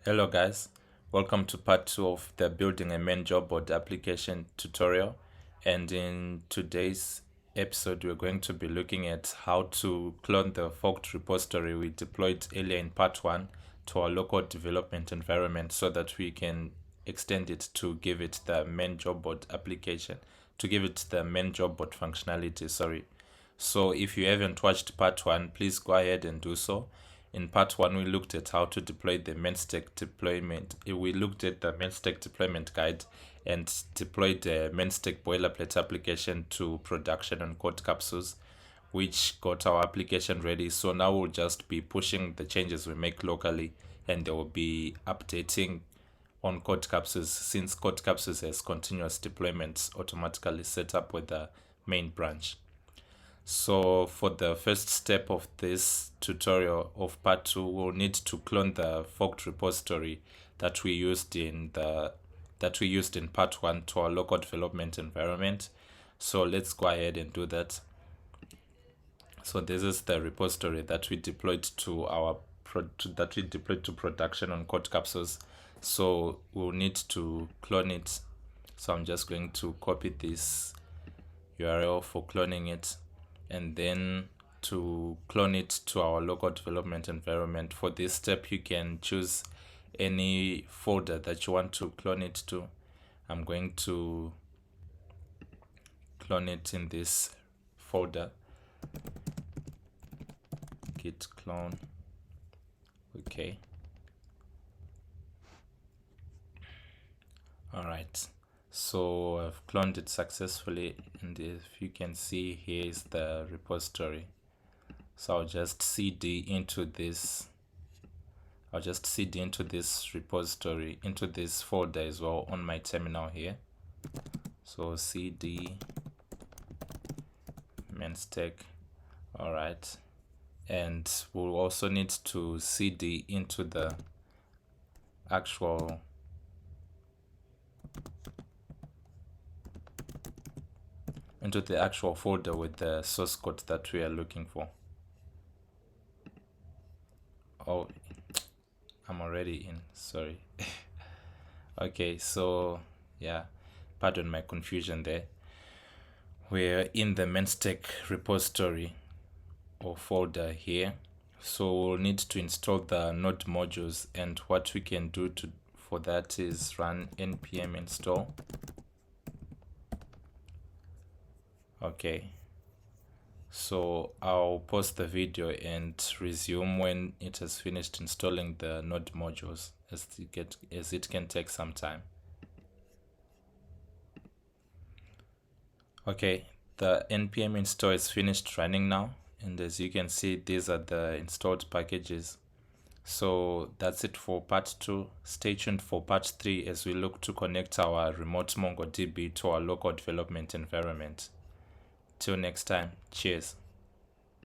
Hello guys, welcome to part 2 of the building a MERN Job Board application tutorial, and in today's episode we're going to be looking at how to clone the forked repository we deployed earlier in part 1 to our local development environment so that we can extend it to give it the MERN Job Board application, to give it the MERN Job Board functionality, So if you haven't watched part 1, please go ahead and do so. In part 1, we looked at how to deploy the MERN stack deployment. We looked at the MERN stack deployment guide and deployed the MERN stack boilerplate application to production on Code Capsules, which got our application ready. So now we'll just be pushing the changes we make locally, and they will be updating on Code Capsules, since Code Capsules has continuous deployments automatically set up with the main branch. So for the first step of this tutorial of part 2, we'll need to clone the forked repository that we used in part 1 to our local development environment. So let's go ahead and do that. So this is the repository that we deployed to production on Code Capsules. So we'll need to clone it. So I'm just going to copy this URL for cloning it, and then to clone it to our local development environment. For this step, you can choose any folder that you want to clone it to. I'm going to clone it in this folder, git clone. Okay. Alright, so I've cloned it successfully, and if you can see, here is the repository. So I'll just cd into this repository, into this folder as well on my terminal here. So cd MERN stack. Alright, and we'll also need to cd into the actual folder with the source code that we are looking for. Oh, I'm already in, sorry. Okay, so yeah, pardon my confusion there. We're in the MERN stack repository or folder here. So we'll need to install the node modules, and what we can do for that is run npm install. Okay, so I'll pause the video and resume when it has finished installing the node modules, as it can take some time. Okay, the npm install is finished running now, and as you can see, these are the installed packages. So that's it for part 2. Stay tuned for part 3 as we look to connect our remote MongoDB to our local development environment. Till next time, cheers.